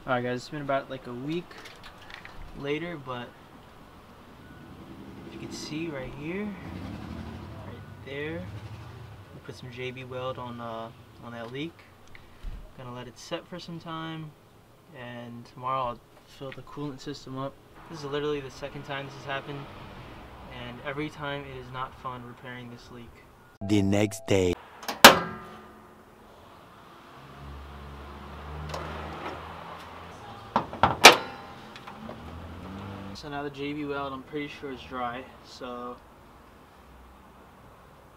Alright guys, it's been about like a week later, but if you can see right here, right there, we put some JB Weld on that leak. Gonna let it set for some time, and tomorrow I'll fill the coolant system up. This is literally the second time this has happened, and every time it is not fun repairing this leak. The next day. So now the JB Weld, I'm pretty sure is dry, so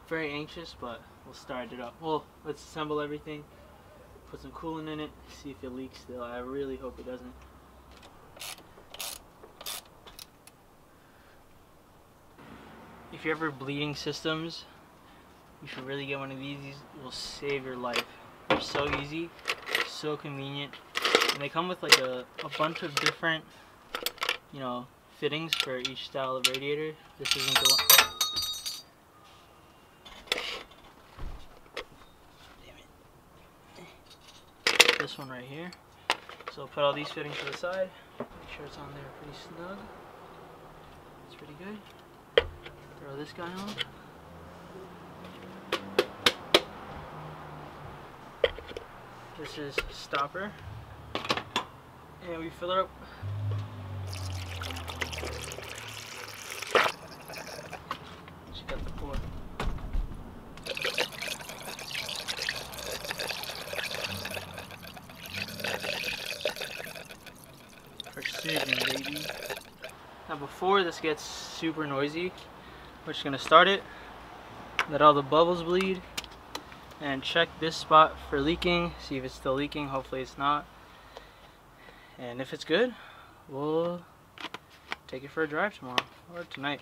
very anxious, but we'll start it up. Well, let's assemble everything, put some coolant in it, see if it leaks still. I really hope it doesn't. If you're ever bleeding systems, you should really get one of these. These will save your life. They're so easy, so convenient, and they come with like a bunch of different, fittings for each style of radiator. This isn't the one. Damn it. This one right here. So I'll put all these fittings to the side. Make sure it's on there pretty snug. It's pretty good. Throw this guy on. This is stopper. And we fill it up. She got the port. Precision, baby. Now before this gets super noisy, we're just gonna start it, let all the bubbles bleed, and check this spot for leaking, see if it's still leaking. Hopefully it's not. And if it's good, we'll take it for a drive tomorrow or tonight.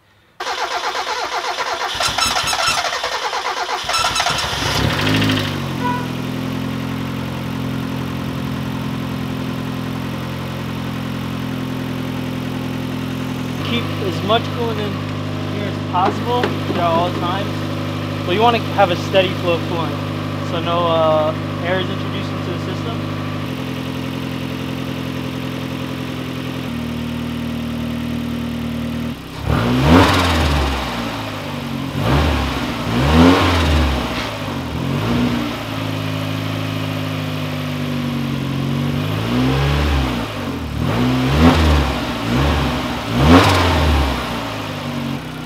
Keep as much coolant in here as possible throughout all times. Well, you want to have a steady flow of coolant, so no air is introduced into the system.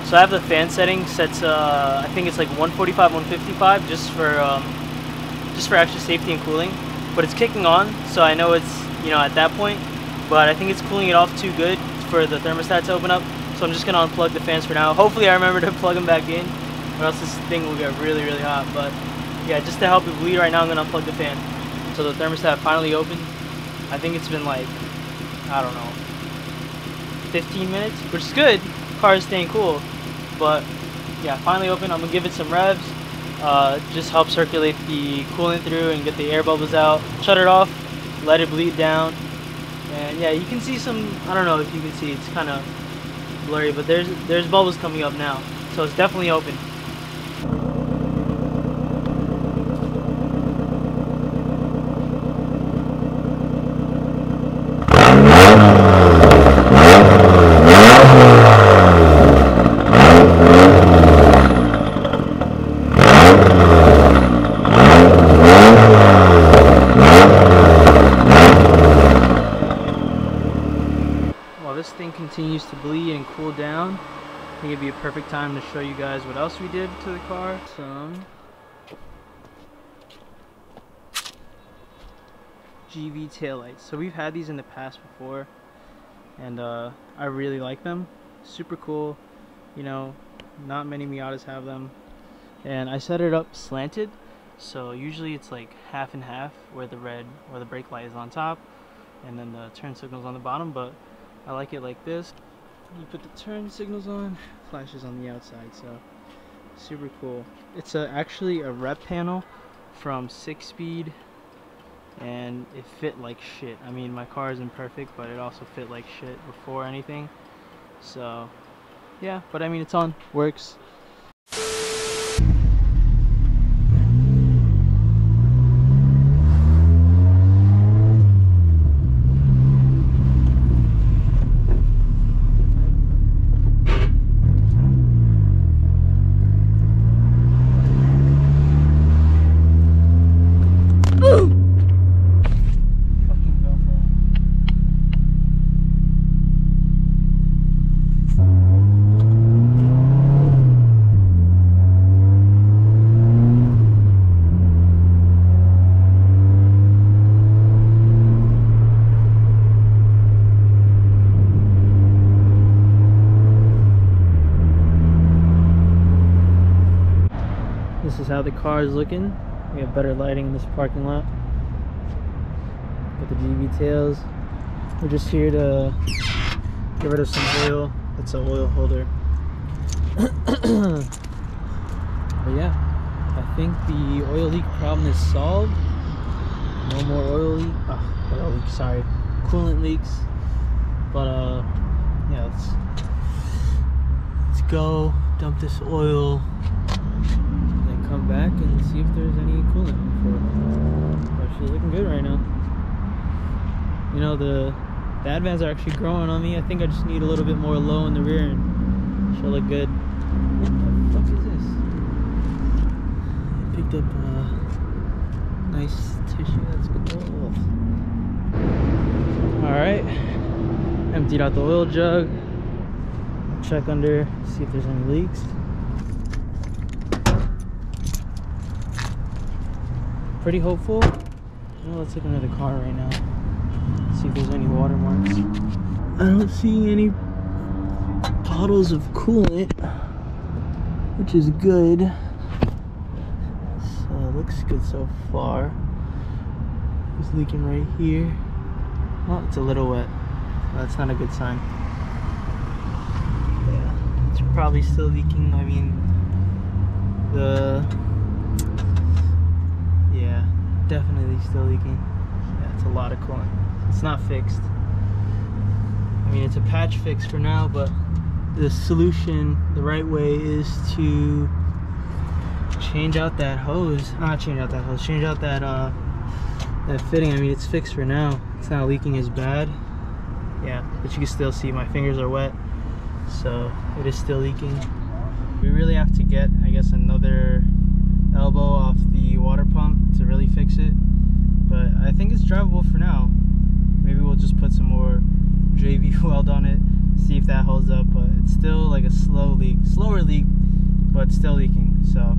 So I have the fan setting set to, I think it's like 145, 155, just for extra safety and cooling. But it's kicking on, so I know it's, at that point. But I think it's cooling it off too good for the thermostat to open up. So I'm just gonna unplug the fans for now. Hopefully I remember to plug them back in, or else this thing will get really, really hot. But yeah, just to help it bleed right now, I'm gonna unplug the fan. So the thermostat finally opened. I think it's been like, I don't know, 15 minutes, which is good. The car is staying cool. But yeah, finally open. I'm gonna give it some revs. Just help circulate the coolant through and get the air bubbles out. Shut it off, let it bleed down, and yeah, you can see some. I don't know if you can see. It's kind of blurry, but there's bubbles coming up now, so it's definitely open. This thing continues to bleed and cool down. I think it'd be a perfect time to show you guys what else we did to the car. Some GV taillights. So we've had these in the past before, and I really like them. Super cool. Not many Miatas have them. And I set it up slanted, so usually it's like half and half, where the red or the brake light is on top and then the turn signal's on the bottom. But I like it like this. You put the turn signals on, flashes on the outside, so super cool. It's actually a rep panel from 6Speed, and it fit like shit. I mean, my car isn't perfect, but it also fit like shit before anything. So yeah, but I mean, it's on, works. how the car is looking. We have better lighting in this parking lot with the GV tails. We're just here to get rid of some oil. It's an oil holder. But yeah, I think the oil leak problem is solved. No more oil leak. Oil leak, sorry, coolant leaks. But yeah, let's go dump this oil and then come back and see if there's any coolant before. She's looking good right now. You know, the Advans are actually growing on me. I think I just need a little bit more low in the rear and she'll look good. What the fuck is this? I picked up nice tissue. That's cool. Alright, emptied out the oil jug. Check under, see if there's any leaks. Pretty hopeful. Well, let's look under the car right now. See if there's any watermarks. I don't see any bottles of coolant, which is good. So it looks good so far. It's leaking right here. Well, it's a little wet. That's not a good sign. Yeah, it's probably still leaking. I mean, yeah, definitely still leaking. Yeah, it's a lot of coolant. It's not fixed. I mean, it's a patch fix for now, but the solution, the right way, is to change out that hose. Not change out that hose. Change out that that fitting. I mean, it's fixed for now. It's not leaking as bad. Yeah, but you can still see my fingers are wet, so it is still leaking. We really have to get, I guess, another elbow off the water pump to really fix it. But I think it's drivable for now. Maybe we'll just put some more JV weld on it, see if that holds up. But it's still like a slower leak, but still leaking. So